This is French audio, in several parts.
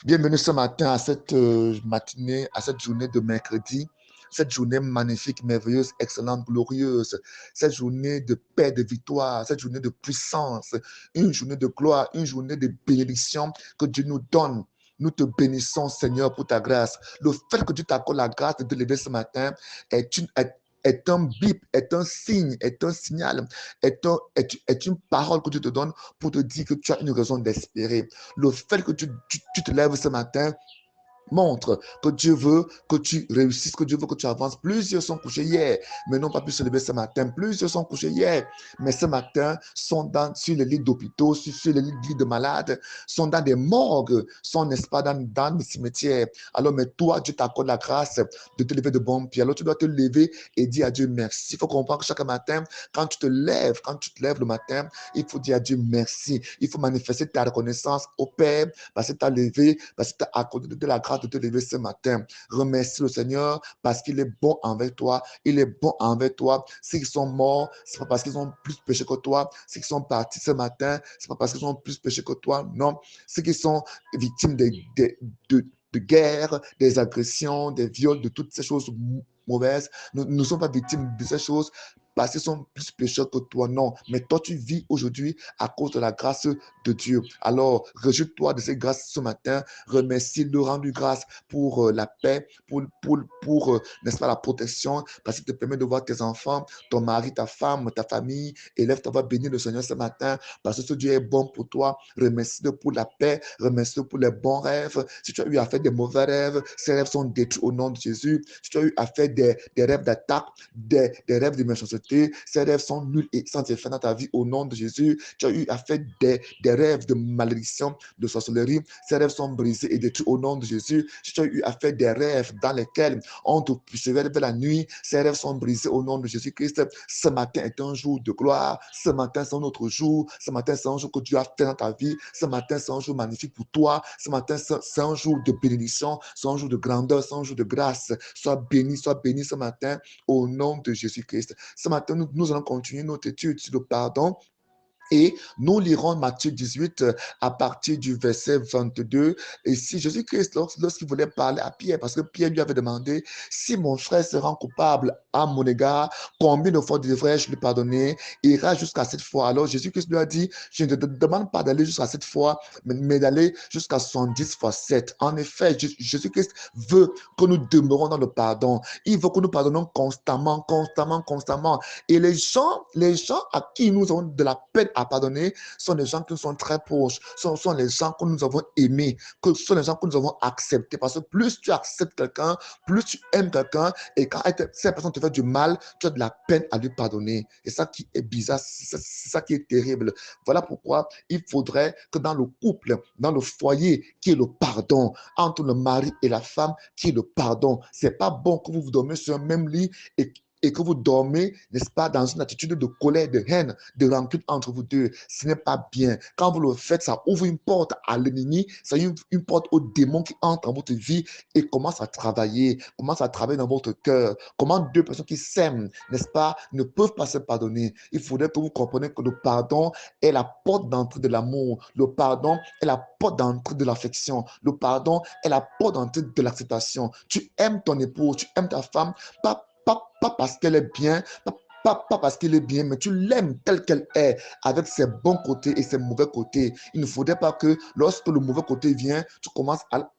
Bienvenue ce matin à cette matinée, à cette journée de mercredi, cette journée magnifique, merveilleuse, excellente, glorieuse, cette journée de paix, de victoire, cette journée de puissance, une journée de gloire, une journée de bénédiction que Dieu nous donne. Nous te bénissons, Seigneur, pour ta grâce. Le fait que Dieu t'accorde la grâce de te lever ce matin est un bip, est un signe, est un signal, est une parole que Dieu te donne pour te dire que tu as une raison d'espérer. Le fait que tu te lèves ce matin montre que Dieu veut que tu réussisses, que Dieu veut que tu avances. Plusieurs sont couchés hier, mais n'ont pas pu se lever ce matin. Plusieurs sont couchés hier, mais ce matin sont sur les lits d'hôpitaux, sur les lits de malades, sont dans des morgues, sont, n'est-ce pas, dans des cimetières. Alors, mais toi, Dieu t'accorde la grâce de te lever de bon pied. Alors, tu dois te lever et dire à Dieu merci. Il faut comprendre que chaque matin, quand tu te lèves le matin, il faut dire à Dieu merci. Il faut manifester ta reconnaissance au Père parce que tu as levé, parce que tu as accordé de la grâce de te lever ce matin. Remercie le Seigneur parce qu'il est bon envers toi. Il est bon envers toi. S'ils sont morts, c'est pas parce qu'ils ont plus péché que toi. S'ils sont partis ce matin, c'est pas parce qu'ils ont plus péché que toi. Non. Ceux qui sont victimes de guerre, des agressions, des viols, de toutes ces choses mauvaises, nous ne sommes pas victimes de ces choses parce qu'ils sont plus pécheurs que toi. Non. Mais toi, tu vis aujourd'hui à cause de la grâce de Dieu. Alors, réjouis-toi de cette grâce ce matin. Remercie-le, rends-lui grâce pour la paix, pour n'est-ce pas, la protection, parce qu'il te permet de voir tes enfants, ton mari, ta femme, ta famille. Élève-toi, va bénir le Seigneur ce matin, parce que ce Dieu est bon pour toi. Remercie-le pour la paix, remercie-le pour les bons rêves. Si tu as eu à faire des mauvais rêves, ces rêves sont détruits au nom de Jésus. Si tu as eu à faire des rêves d'attaque, des rêves de méchanceté, ces rêves sont nuls et sans effet dans ta vie au nom de Jésus. Tu as eu à faire des rêves de malédiction, de sorcellerie, ces rêves sont brisés et détruits au nom de Jésus. Si tu as eu à faire des rêves dans lesquels on te poursuivait vers la nuit, ces rêves sont brisés au nom de Jésus-Christ. Ce matin est un jour de gloire. Ce matin, c'est un autre jour. Ce matin, c'est un jour que Dieu a fait dans ta vie. Ce matin, c'est un jour magnifique pour toi. Ce matin, c'est un jour de bénédiction. C'est un jour de grandeur. C'est un jour de grâce. Sois béni ce matin au nom de Jésus-Christ. Ce matin, nous allons continuer notre étude sur le pardon. Et nous lirons Matthieu 18 à partir du verset 22. Et si Jésus-Christ, lorsqu'il voulait parler à Pierre, parce que Pierre lui avait demandé, si mon frère se rend coupable à mon égard, combien de fois devrais-je lui pardonner? Il ira jusqu'à 7 fois. Alors Jésus-Christ lui a dit, je ne te demande pas d'aller jusqu'à 7 fois, mais d'aller jusqu'à 70 fois 7. En effet, Jésus-Christ veut que nous demeurons dans le pardon. Il veut que nous pardonnons constamment. Et les gens à qui nous avons de la peine à pardonner sont les gens qui nous sont très proches, sont les gens que nous avons aimés, que sont les gens que nous avons acceptés. Parce que plus tu acceptes quelqu'un, plus tu aimes quelqu'un, et quand cette personne te fait du mal, tu as de la peine à lui pardonner. Et ça qui est bizarre, c'est ça qui est terrible. Voilà pourquoi il faudrait que dans le couple, dans le foyer, qu'il y ait le pardon. Entre le mari et la femme, qu'il y ait le pardon. C'est pas bon que vous dormiez sur un même lit et que vous dormez, n'est-ce pas, dans une attitude de colère, de haine, de rancune entre vous deux. Ce n'est pas bien. Quand vous le faites, ça ouvre une porte à l'ennemi, ça ouvre une porte au démon qui entre dans votre vie et commence à travailler dans votre cœur. Comment deux personnes qui s'aiment, n'est-ce pas, ne peuvent pas se pardonner. Il faudrait que vous compreniez que le pardon est la porte d'entrée de l'amour. Le pardon est la porte d'entrée de l'affection. Le pardon est la porte d'entrée de l'acceptation. Tu aimes ton époux, tu aimes ta femme, pas parce qu'elle est bien, pas parce qu'il est bien, mais tu l'aimes telle qu'elle est, avec ses bons côtés et ses mauvais côtés. Il ne faudrait pas que lorsque le mauvais côté vient, tu commences à,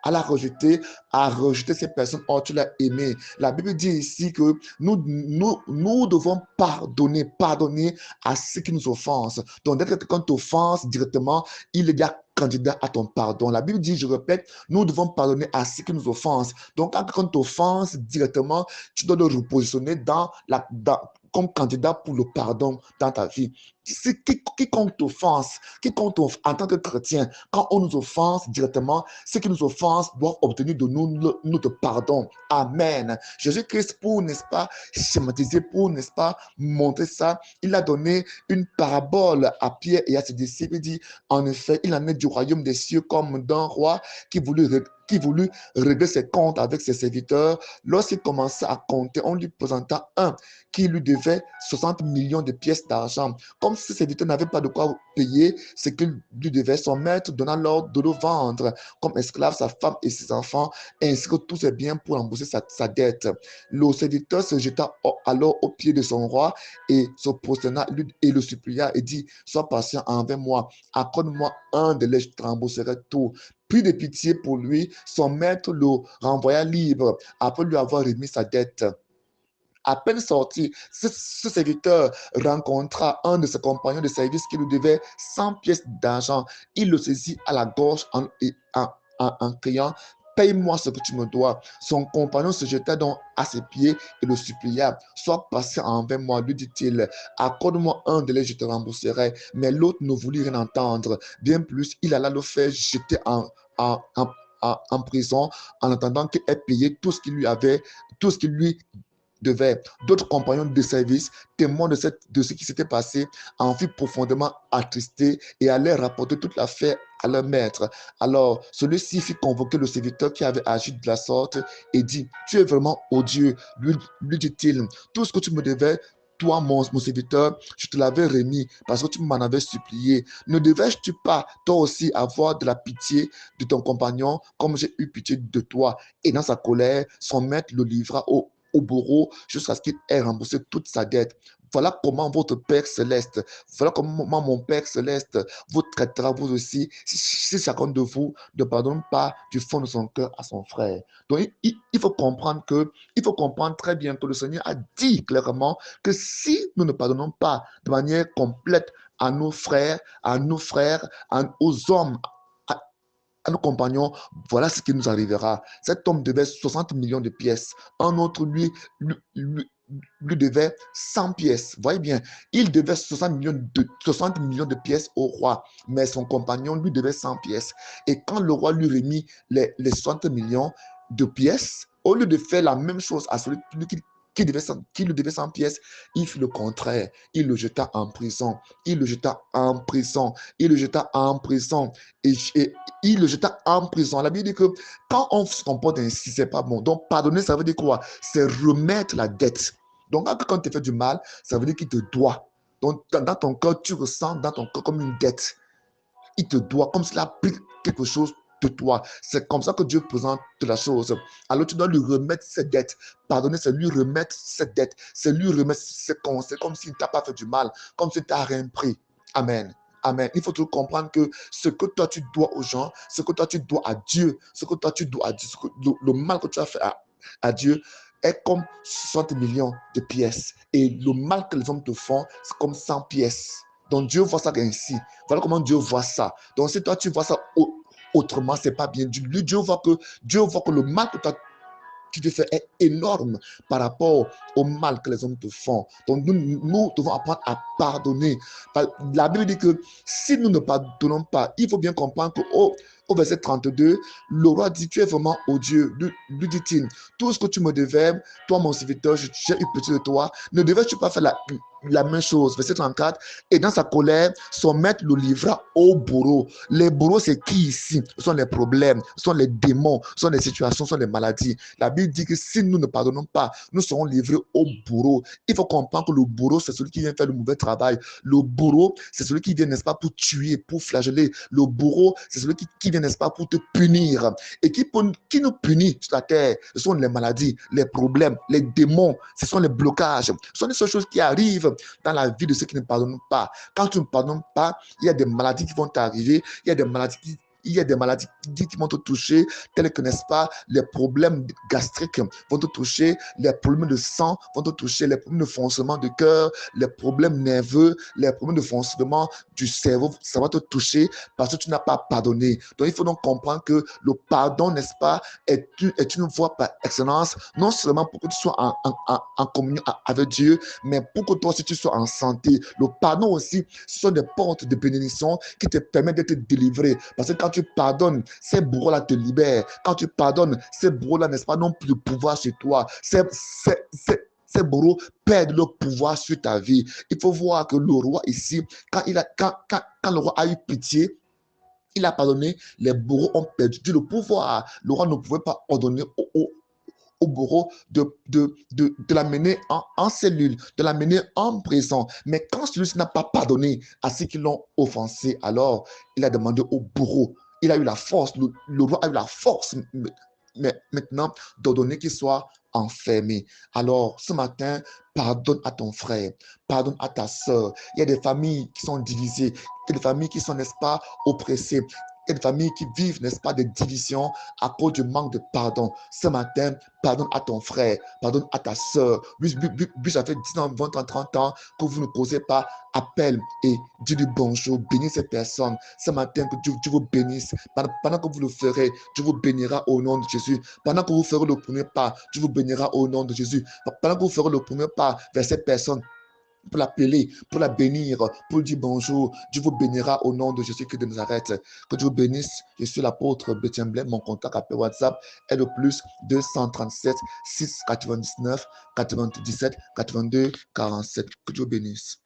à la rejeter, à rejeter ces personnes. Oh, tu l'as aimé. La Bible dit ici que nous devons pardonner à ceux qui nous offensent. Donc, dès que quelqu'un t'offense directement, il est déjà candidat à ton pardon. La Bible dit, je répète, nous devons pardonner à ceux qui nous offensent. Donc, quand quelqu'un t'offense directement, tu dois le repositionner comme candidat pour le pardon dans ta vie. Quiconque t'offense, en tant que chrétien, quand on nous offense directement, ceux qui nous offensent doivent obtenir de nous notre pardon. Amen. Jésus-Christ, pour, n'est-ce pas, schématiser, pour, n'est-ce pas, montrer ça, il a donné une parabole à Pierre et à ses disciples. Il dit, en effet, il en est du royaume des cieux comme d'un roi qui voulut régler ses comptes avec ses serviteurs. Lorsqu'il commença à compter, on lui présenta un qui lui devait 60 millions de pièces d'argent. Comme comme ce serviteur n'avait pas de quoi payer ce qu'il lui devait, son maître donna l'ordre de le vendre comme esclave sa femme et ses enfants, ainsi que tous ses biens pour rembourser sa dette. Le serviteur se jeta alors aux pieds de son roi et se prosterna et le supplia et dit, sois patient envers moi, accorde-moi un délai, je te rembourserai tout. Puis de pitié pour lui, son maître le renvoya libre après lui avoir remis sa dette. À peine sorti, ce serviteur rencontra un de ses compagnons de service qui lui devait 100 pièces d'argent. Il le saisit à la gorge en criant, paye-moi ce que tu me dois. Son compagnon se jeta donc à ses pieds et le supplia. Sois patient envers moi, lui dit-il. Accorde-moi un délai, je te rembourserai. Mais l'autre ne voulut rien entendre. Bien plus, il alla le faire jeter en, en, en prison en attendant qu'il ait payé tout ce qu'il lui avait, tout ce qu'il lui devait. D'autres compagnons de service, témoins de ce qui s'était passé, en furent profondément attristés et allèrent rapporter toute l'affaire à leur maître. Alors, celui-ci fit convoquer le serviteur qui avait agi de la sorte et dit, tu es vraiment odieux, lui dit-il, tout ce que tu me devais, toi, mon serviteur, je te l'avais remis parce que tu m'en avais supplié. Ne devais-tu pas, toi aussi, avoir de la pitié de ton compagnon comme j'ai eu pitié de toi? Et dans sa colère, son maître le livra au bourreau jusqu'à ce qu'il ait remboursé toute sa dette. Voilà comment votre Père céleste, voilà comment mon Père céleste vous traitera vous aussi si chacun de vous ne pardonne pas du fond de son cœur à son frère. Donc, il faut comprendre il faut comprendre très bien que le Seigneur a dit clairement que si nous ne pardonnons pas de manière complète à nos frères, aux hommes, à nos compagnons, voilà ce qui nous arrivera. Cet homme devait 60 millions de pièces. Un autre, lui devait 100 pièces. Voyez bien, il devait 60 millions de pièces au roi, mais son compagnon lui devait 100 pièces. Et quand le roi lui remit les 60 millions de pièces, au lieu de faire la même chose à celui qui lui devait 100 pièces, il fit le contraire. Il le jeta en prison. Il le jeta en prison. Il le jeta en prison. Et il le jeta en prison. La Bible dit que quand on se comporte ainsi, c'est pas bon. Donc, pardonner, ça veut dire quoi? C'est remettre la dette. Donc, quand tu fais du mal, ça veut dire qu'il te doit. Donc, dans ton cœur, tu ressens dans ton cœur comme une dette. Il te doit, comme s'il a pris quelque chose de toi. C'est comme ça que Dieu présente la chose. Alors, tu dois lui remettre cette dette. Pardonner, c'est lui remettre cette dette. C'est lui remettre ses conseils, comme s'il ne t'a pas fait du mal, comme s'il ne t'a rien pris. Amen. Amen. Il faut toujours comprendre que ce que toi tu dois aux gens, ce que toi tu dois à Dieu, ce que toi tu dois à Dieu, le mal que tu as fait à Dieu est comme 60 millions de pièces. Et le mal que les hommes te font, c'est comme 100 pièces. Donc Dieu voit ça ainsi. Voilà comment Dieu voit ça. Donc si toi tu vois ça autrement, c'est pas bien. Dieu voit que le mal que tu te fais est énorme par rapport au mal que les hommes te font. Donc nous devons apprendre à pardonner. La Bible dit que si nous ne pardonnons pas, il faut bien comprendre que au verset 32, le roi dit, tu es vraiment odieux. Lui dit-il, tout ce que tu me devais, toi mon serviteur, j'ai eu pitié de toi, ne devais-tu pas faire la même chose? Verset 34, et dans sa colère, son maître le livra au bourreau. Les bourreaux, c'est qui ici? Ce sont les problèmes, ce sont les démons, ce sont les situations, ce sont les maladies. La Bible dit que si nous ne pardonnons pas, nous serons livrés au bourreau. Il faut comprendre que le bourreau, c'est celui qui vient faire le mauvais travail. Le bourreau, c'est celui qui vient, n'est-ce pas, pour tuer, pour flageller. Le bourreau, c'est celui qui vient, n'est-ce pas, pour te punir. Et qui nous punit sur la terre, ce sont les maladies, les problèmes, les démons, ce sont les blocages. Ce sont des choses qui arrivent dans la vie de ceux qui ne pardonnent pas. Quand tu ne pardonnes pas, il y a des maladies qui vont t'arriver, il y a des maladies qui vont te toucher, telles que, n'est-ce pas, les problèmes gastriques vont te toucher, les problèmes de sang vont te toucher, les problèmes de fonctionnement de cœur, les problèmes nerveux, les problèmes de fonctionnement du cerveau, ça va te toucher parce que tu n'as pas pardonné. Donc, il faut donc comprendre que le pardon, n'est-ce pas, est une voie par excellence, non seulement pour que tu sois en communion avec Dieu, mais pour que toi aussi tu sois en santé. Le pardon aussi, ce sont des portes de bénédiction qui te permettent d'être délivré. Parce que quand tu pardonnes, ces bourreaux-là te libèrent. Quand tu pardonnes, ces bourreaux-là, n'est-ce pas, n'ont plus de pouvoir sur toi. Ces bourreaux perdent leur pouvoir sur ta vie. Il faut voir que le roi ici, quand le roi a eu pitié, il a pardonné, les bourreaux ont perdu le pouvoir. Le roi ne pouvait pas ordonner au bourreau de l'amener en cellule, de l'amener en prison. Mais quand celui-ci n'a pas pardonné à ceux qui l'ont offensé, alors il a demandé au bourreau. Il a eu la force, le roi a eu la force mais maintenant d'ordonner qu'il soit enfermé. Alors, ce matin, pardonne à ton frère, pardonne à ta soeur. Il y a des familles qui sont divisées, il y a des familles qui sont, n'est-ce pas, oppressées. Il y a des familles qui vivent, n'est-ce pas, des divisions à cause du manque de pardon. Ce matin, pardonne à ton frère, pardonne à ta soeur. Lui, ça fait 10 ans, 20 ans, 30 ans que vous ne causez pas. Appelle et dis-lui bonjour, bénis cette personne. Ce matin, que Dieu vous bénisse. Pendant que vous le ferez, Dieu vous bénira au nom de Jésus. Pendant que vous ferez le premier pas, Dieu vous bénira au nom de Jésus. Pendant que vous ferez le premier pas vers cette personne, pour l'appeler, pour la bénir, pour lui dire bonjour. Dieu vous bénira au nom de Jésus-Christ de Nazareth. Que Dieu vous bénisse. Je suis l'apôtre Bétien Blais. Mon contact appel WhatsApp est le plus 237 699 97 82 47. Que Dieu vous bénisse.